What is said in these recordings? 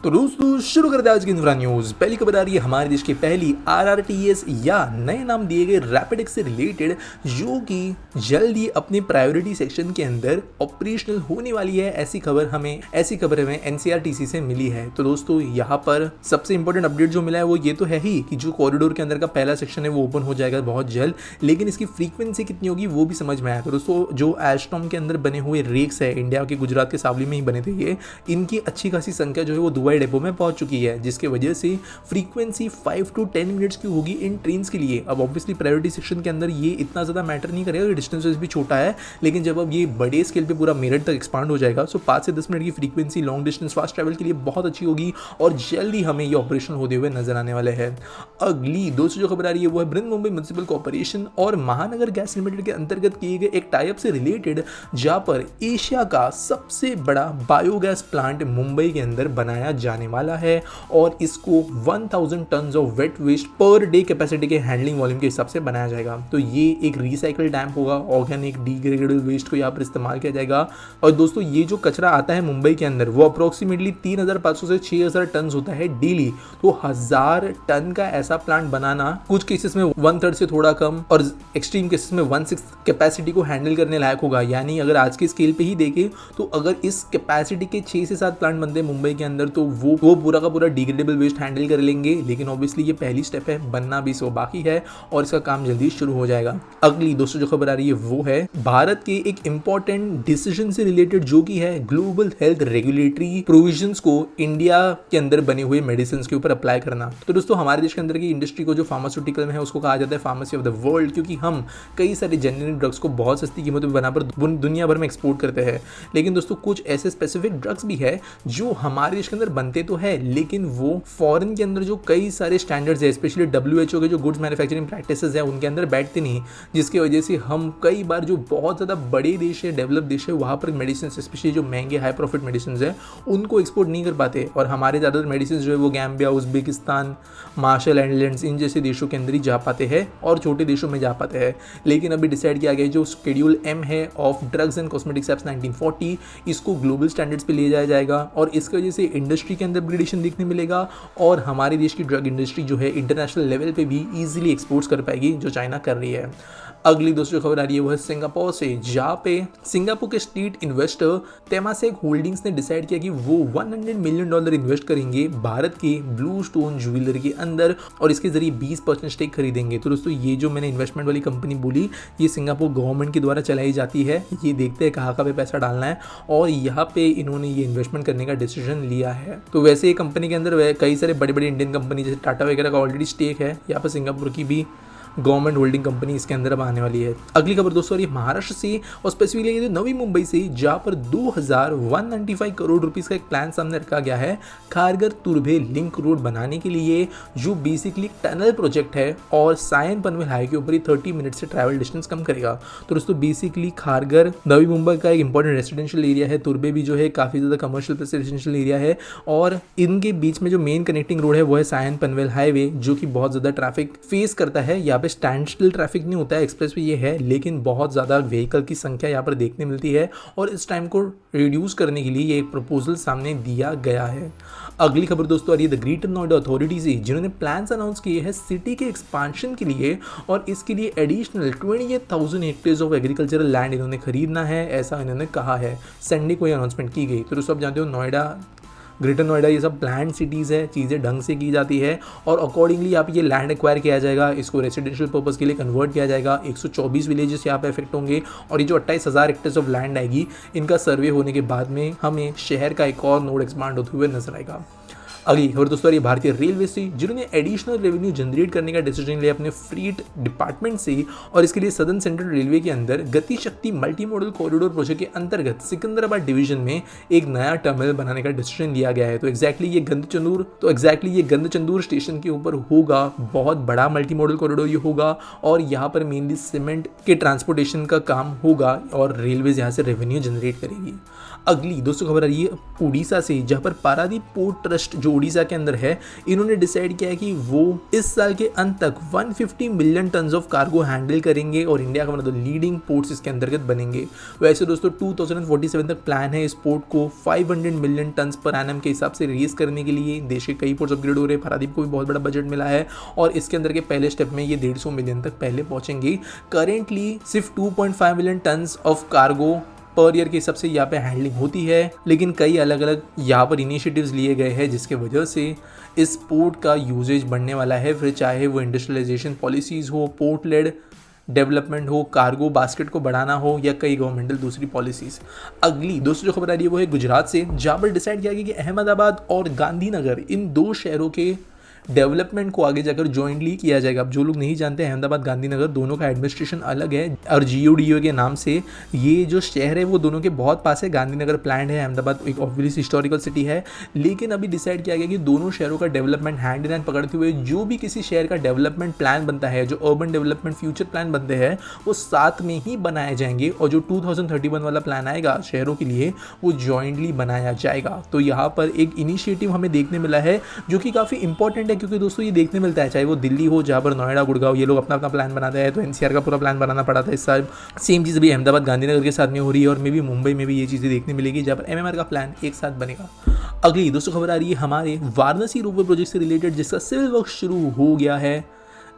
तो दोस्तों शुरू करते हैं आज की इंफ्रा न्यूज। पहली खबर आ रही है हमारे देश की पहली आरआरटीएस या नए नाम दिए गए रैपिड एक्स से रिलेटेड, जो कि जल्द ही अपने प्रायोरिटी सेक्शन के अंदर ऑपरेशनल होने वाली है। ऐसी खबर हमें एनसीआरटीसी से मिली है। तो दोस्तों यहाँ पर सबसे इंपॉर्टेंट अपडेट जो मिला है वो ये तो है ही कि जो कॉरिडोर के अंदर का पहला सेक्शन है वो ओपन हो जाएगा बहुत जल्द, लेकिन इसकी फ्रीक्वेंसी कितनी होगी वो भी समझ में आया। तो दोस्तों जो एस्ट्रॉम के अंदर बने हुए रेक्स है, इंडिया के गुजरात के सावली में ही बने थे ये, इनकी अच्छी खासी संख्या जो है वो दुबई डेपो में पहुंच चुकी है, जिसके वजह से फ्रीक्वेंसी 5 to 10 मिनट्स की होगी इन ट्रेन के लिए। अब ऑब्वियसली प्रायोरिटी सेक्शन के अंदर ये इतना ज़्यादा मैटर नहीं करेगा, डिस्टेंस भी छोटा है, लेकिन जब अब ये बड़े स्केल पे पूरा मेरठ तक एक्सपांड हो जाएगा तो 5 से 10 मिनट की frequency long distance fast travel के लिए बहुत अच्छी होगी और जल्दी हमें ये ऑपरेशन होते हुए नजर आने वाले हैं। अगली दोस्तों जो खबर आ रही है वो है बृहन मुंबई म्युनिसिपल कॉर्पोरेशन और महानगर गैस लिमिटेड के अंतर्गत किए गए एक टाई अप से रिलेटेड, जहां पर एशिया का सबसे बड़ा बायोगैस प्लांट मुंबई के अंदर बनाया जाने वाला है और इसको 1000 ton of wet waste per day capacity के हैंडलिंग वॉल्यूम के हिसाब से बनाया जाएगा। तो ये एक रिसाइकल डैम्प होगा, ऑर्गेनिक डिग्रेडेबल वेस्ट को यहाँ पर इस्तेमाल किया जाएगा। और दोस्तों ये जो कचरा आता है मुंबई के अंदर वो अप्रोक्सीमेटली 3500 से 6000 टन होता है डेली। तो 1000 टन का ऐसा प्लांट बनाना कुछ केसेस में 1/3 से थोड़ा कम और एक्सट्रीम केसेस में 1/6 कैपेसिटी को हैंडल करने लायक होगा। यानी अगर आज के स्केल पे ही देखें तो अगर इस कैपेसिटी के 6 से 7 प्लांट बनते हैं मुंबई के अंदर तो वो पूरा का पूरा डिग्रेडेबल वेस्ट हैंडल कर लेंगे। लेकिन ऑब्वियसली ये पहली स्टेप है, बनना भी सो बाकी है और इसका काम जल्दी शुरू हो जाएगा। अगली दोस्तों जो खबर आ रही है वो है भारत के एक इंपॉर्टेंट डिसीजन से रिलेटेड, जो कि है ग्लोबल हेल्थ रेगुलेटरी प्रोविजंस को इंडिया के अंदर बने हुए मेडिसिन के ऊपर अप्लाई करना। तो दोस्तों हमारे देश के अंदर की इंडस्ट्री को जो फार्मास्यूटिकल में है उसको कहा जाता है फार्मेसी ऑफ द वर्ल्ड, क्योंकि हम कई सारे जेनेरिक ड्रग्स को बहुत सस्ती कीमतों पर बनाकर दुनिया भर में एक्सपोर्ट करते हैं। लेकिन दोस्तों कुछ ऐसे स्पेसिफिक ड्रग्स भी है जो हमारे देश के अंदर बनते तो है, लेकिन वो फॉरेन के अंदर जो कई सारे स्टैंडर्ड्स है, स्पेशली WHO के जो गुड्स मैन्युफैक्चरिंग प्रैक्टिसेस है उनके अंदर बैठते नहीं, जिसकी वजह से हम कई बार जो बहुत ज़्यादा बड़े देश है, डेवलप देश है, वहाँ पर मेडिसिन स्पेशली जो महंगे हाई प्रॉफिट मेडिसिन है उनको एक्सपोर्ट नहीं कर पाते। और हमारे ज़्यादातर मेडिसिन जो है वो गैम्बिया, उज्बेकिस्तान, मार्शल आइलैंड्स इन जैसे देशों के अंदर ही जा पाते हैं और छोटे देशों में जा पाते हैं। लेकिन अभी डिसाइड किया गया जो शेड्यूल M है of drugs and cosmetics act 1940, इसको ग्लोबल स्टैंडर्ड्स पे ले जाया जाएगा और इसकी वजह से इंडस्ट्री के अंदर अपग्रेडेशन देखने मिलेगा और हमारे देश की ड्रग इंडस्ट्री जो है इंटरनेशनल लेवल पे भी इजीली एक्सपोर्ट्स कर पाएगी, जो चाइना कर रही है। अगली दोस्तों खबर आ रही है वो है सिंगापुर से, जहाँ पे सिंगापुर के स्ट्रीट इन्वेस्टर तेमासेक होल्डिंग्स ने डिसाइड किया कि वो $100 मिलियन इन्वेस्ट करेंगे भारत के ब्लू स्टोन ज्वेलरी के अंदर और इसके जरिए 20% स्टेक खरीदेंगे। तो दोस्तों ये जो मैंने इन्वेस्टमेंट वाली कंपनी बोली ये सिंगापुर गवर्नमेंट के द्वारा चलाई जाती है। ये देखते हैं कहाँ पे पैसा डालना है और यहाँ पे इन्होंने ये इन्वेस्टमेंट करने का डिसीजन लिया है। तो वैसे ये कंपनी के अंदर कई सारे बड़े बड़े इंडियन कंपनी जैसे टाटा वगैरह का ऑलरेडी स्टेक है, यहाँ पर सिंगापुर की भी गवर्नमेंट होल्डिंग कंपनी इसके अंदर अब आने वाली है। अगली खबर दोस्तों ये महाराष्ट्र से और स्पेसिफिकली नवी मुंबई से, जहाँ पर 2195 करोड़ रुपीस का एक प्लान सामने रखा गया है खारगर तुर्भे लिंक रोड बनाने के लिए, जो बेसिकली टनल प्रोजेक्ट है और सायन पनवेल हाईवे के ऊपर ही 30 मिनट से ट्रैवल डिस्टेंस कम करेगा। तो दोस्तों बेसिकली खारगर नवी मुंबई का एक इंपॉर्टेंट रेसिडेंशियल एरिया है, तुर्भे भी जो है काफ़ी ज़्यादा कमर्शियल रेसिडेंशियल एरिया है और इनके बीच में जो मेन कनेक्टिंग रोड है वो है सायन पनवेल हाईवे, जो कि बहुत ज़्यादा ट्रैफिक फेस करता है। यहाँ पे स्टैंड स्टिल ट्रैफिक नहीं होता है, एक्सप्रेस वे ये है, लेकिन बहुत ज़्यादा व्हीकल की संख्या यहाँ पर देखने मिलती है और इस टाइम को रिड्यूस करने के लिए ये एक प्रपोजल सामने दिया गया है। अगली खबर दोस्तों आ रही है द ग्रेटर नोएडा अथॉरिटी से, जिन्होंने प्लान्स अनाउंस किए हैं सिटी के एक्सपांशन के लिए और इसके लिए additional 28,000 hectares of agricultural land इन्होंने खरीदना है, ऐसा इन्होंने कहा है। संडे को ये अनाउंसमेंट की गई। तो दोस्तों आप जानते हो नोएडा, ग्रेटर नोएडा ये सब प्लान्ड सिटीज़ है, चीज़ें ढंग से की जाती है और अकॉर्डिंगली यहाँ पे ये लैंड एक्वायर किया जाएगा, इसको रेसिडेंशियल पर्पस के लिए कन्वर्ट किया जाएगा। 124 विलेजेस यहाँ पे इफेक्ट होंगे और ये जो 28,000 हेक्टेयर्स ऑफ लैंड आएगी इनका सर्वे होने के बाद में हमें शहर का एक और नोड एक्सपांड होते हुए नजर आएगा। अगली खबर दोस्तों ये भारतीय रेलवे से, जिन्होंने एडिशनल रेवेन्यू जनरेट करने का डिसीजन लिया अपने फ्रीट डिपार्टमेंट से और इसके लिए सदर्न सेंट्रल रेलवे के अंदर गति शक्ति मल्टी मॉडल कॉरिडोर प्रोजेक्ट के अंतर्गत सिकंदराबाद डिवीजन में एक नया टर्मिनल बनाने का डिसीजन लिया गया है। तो एग्जैक्टली ये गंधचंदूर स्टेशन के ऊपर होगा, बहुत बड़ा मल्टी मॉडल कॉरिडोर ये होगा और यहाँ पर मेनली सीमेंट के ट्रांसपोर्टेशन का काम होगा और रेलवे यहाँ से रेवेन्यू जनरेट करेगी। अगली दोस्तों खबर आ रही है उड़ीसा से, जहां पर पारादीप पोर्ट ट्रस्ट जो उड़ीसा के अंदर है, इन्होंने डिसाइड किया है कि वो इस साल के अंत तक 150 million ton of cargo handle करेंगे और इंडिया का मतलब लीडिंग पोर्ट्स इसके अंतर्गत बनेंगे। वैसे दोस्तों 2047 तक प्लान है इस पोर्ट को 500 मिलियन टन पर एनम के हिसाब से रेस करने के लिए। देश के कई पोर्ट्स अपग्रेड हो रहे हैं, पारादीप को भी बहुत बड़ा बजट मिला है और इसके अंदर के पहले स्टेप में ये 150 मिलियन तक पहले पहुंचेंगे। करेंटली सिर्फ 2.5 million ton of cargo per year के हिसाब से यहाँ पे हैंडलिंग होती है, लेकिन कई अलग अलग यहाँ पर इनिशिएटिव्स लिए गए हैं जिसके वजह से इस पोर्ट का यूजेज बढ़ने वाला है। फिर चाहे वो इंडस्ट्रियलाइजेशन पॉलिसीज़ हो, पोर्ट लेड डेवलपमेंट हो, कार्गो बास्केट को बढ़ाना हो या कई गवर्नमेंटल दूसरी पॉलिसीज़। अगली दोस्तों जो खबर आ रही है वो है गुजरात से, जहाँ पर डिसाइड किया गया कि अहमदाबाद और गांधीनगर इन 2 शहरों के डेवलपमेंट को आगे जाकर जॉइंटली किया जाएगा। अब जो लोग नहीं जानते, अहमदाबाद गांधीनगर दोनों का एडमिनिस्ट्रेशन अलग है और GODO के नाम से ये जो शहर है वो दोनों के बहुत पास है। गांधीनगर प्लान है, अहमदाबाद एक ऑब्वियसली हिस्टोरिकल सिटी है, लेकिन अभी डिसाइड किया गया कि दोनों शहरों का डेवलपमेंट हैंड इन हैंड पकड़ते हुए जो भी किसी शहर का डेवलपमेंट प्लान बनता है, जो अर्बन डेवलपमेंट फ्यूचर प्लान बनते हैं, वो साथ में ही बनाए जाएंगे और जो 2031 वाला प्लान आएगा शहरों के लिए वो जॉइंटली बनाया जाएगा। तो यहाँ पर एक इनिशिएटिव हमें देखने मिला है जो कि काफ़ी इंपॉर्टेंट है, क्योंकि दोस्तों ये देखने मिलता है चाहे वो दिल्ली हो, जहाँ पर नोएडा, गुड़गांव ये लोग अपना अपना प्लान बनाते हैं, तो NCR का पूरा प्लान बनाना पड़ा था इस साल। सेम चीज़ भी अहमदाबाद गांधीनगर के साथ में हो रही है और मे भी मुंबई में भी ये चीज़ें देखने मिलेगी जहाँ पर MMR का प्लान एक साथ बनेगा। अगली दोस्तों खबर आ रही है हमारे वाराणसी रोपवे प्रोजेक्ट से रिलेटेड, जिसका सिविल वर्क शुरू हो गया है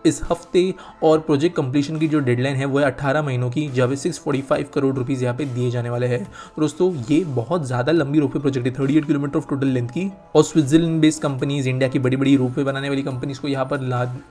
इस हफ्ते और प्रोजेक्ट कंप्लीशन की जो डेडलाइन है वो है 18 महीनों की, जहाँ पे 645 करोड़ रुपीज़ यहाँ पे दिए जाने वाले हैं। दोस्तों ये बहुत ज़्यादा लंबी रोपवे प्रोजेक्ट है, 38 किलोमीटर ऑफ टोटल लेंथ की, और स्विट्जरलैंड बेस्ड कंपनीज, इंडिया की बड़ी बड़ी रोपवे बनाने वाली कंपनीज को यहाँ पर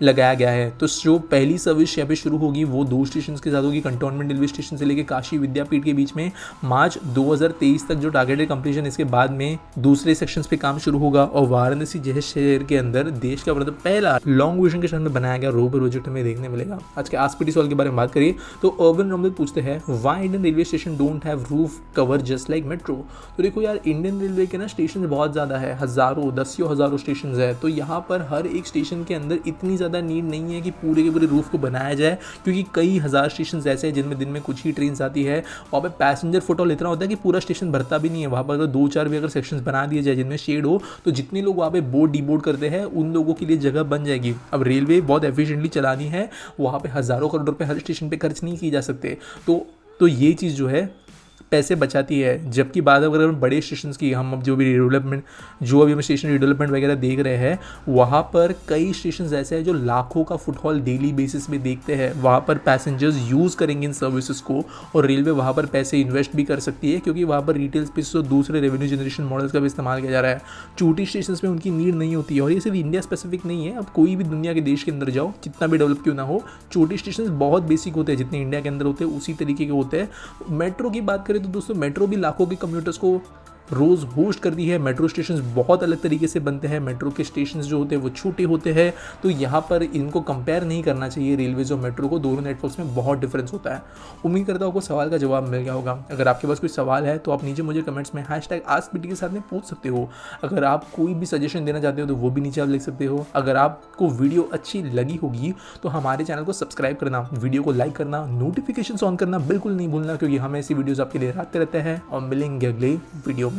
लगाया गया है। तो जो पहली सर्विस यहाँ पे शुरू होगी वो 2 स्टेशन के साथ होगी, कंटोनमेंट रेलवे स्टेशन से लेकर काशी विद्यापीठ के बीच में मार्च 2023 तक जो टारगेटेड कंप्लीशन। इसके बाद में दूसरे सेक्शन पे काम शुरू होगा और वाराणसी जैसे शहर के अंदर देश का मतलब पहला लॉन्ग विजन के साथ में बनाया गया रोपवे प्रोजेक्ट हमें देखने मिलेगा। आज के आस्क पीटी सवाल के बारे में बात करिए तो अर्बन रमदेव पूछते हैं why Indian railway station don't have roof cover just like metro. तो देखो यार, इंडियन रेलवे के ना स्टेशन बहुत ज़्यादा है, हज़ारों दसियों हज़ारों स्टेशन है, तो यहाँ पर हर एक स्टेशन के अंदर इतनी ज़्यादा नीड नहीं है कि पूरे के पूरे रूफ को बनाया जाए, क्योंकि कई हज़ार स्टेशन ऐसे हैं जिनमें दिन में कुछ ही ट्रेन आती है, वहाँ पे पैसेंजर फुटफॉल इतना होता है कि पूरा स्टेशन भरता भी नहीं है। वहाँ पर अगर 2-4 भी अगर सेक्शंस बना दिए जाए जिनमें शेड हो, तो जितने लोग वहाँ पे बोर्ड डीबोर्ड करते हैं उन लोगों के लिए जगह बन जाएगी। अब रेलवे बहुत एफिशिएंटली चलानी है, वहाँ पे हज़ारों करोड़ रुपए हर स्टेशन पे खर्च नहीं किए जा सकते, तो ये चीज़ जो है पैसे बचाती है। जबकि बात अगर बड़े स्टेशन की, हम अब जो भी रिडेवलपमेंट, जो अभी हम स्टेशन रिडेवलपमेंट वगैरह देख रहे हैं, वहाँ पर कई स्टेशन ऐसे हैं जो लाखों का फुटफॉल डेली बेसिस पे देखते हैं। वहाँ पर पैसेंजर्स यूज़ करेंगे इन सर्विसेज को और रेलवे वहाँ पर पैसे इन्वेस्ट भी कर सकती है, क्योंकि वहाँ पर रिटेल स्पेस और दूसरे रेवेन्यू जनरेशन मॉडल्स का भी इस्तेमाल किया जा रहा है। छोटी स्टेशन में उनकी नीड नहीं होती है, और ये सिर्फ इंडिया स्पेसिफिक नहीं है। अब कोई भी दुनिया के देश के अंदर जाओ, जितना भी डेवलप क्यों ना हो, छोटे स्टेशन बहुत बेसिक होते हैं, जितने इंडिया के अंदर होते हैं उसी तरीके के होते हैं। मेट्रो की बात करें तो दोस्तों मेट्रो भी लाखों के कम्यूटर्स को रोज़ होस्ट करती है। मेट्रो स्टेशन बहुत अलग तरीके से बनते हैं, मेट्रो के स्टेशन जो होते हैं वो छोटे होते हैं, तो यहाँ पर इनको कंपेयर नहीं करना चाहिए रेलवेज और मेट्रो को, दोनों नेटवर्क्स में बहुत डिफरेंस होता है। उम्मीद करता हूँ आपको सवाल का जवाब मिल गया होगा। अगर आपके पास कोई सवाल है तो आप नीचे मुझे कमेंट्स में #AskPT के साथ में पूछ सकते हो। अगर आप कोई भी सजेशन देना चाहते हो तो वो भी नीचे आप लिख सकते हो। अगर आपको वीडियो अच्छी लगी होगी तो हमारे चैनल को सब्सक्राइब करना, वीडियो को लाइक करना, नोटिफिकेशन ऑन करना बिल्कुल नहीं भूलना, क्योंकि हम ऐसी वीडियोज़ आपके लिए लाते रहते हैं। और मिलेंगे अगले वीडियो में।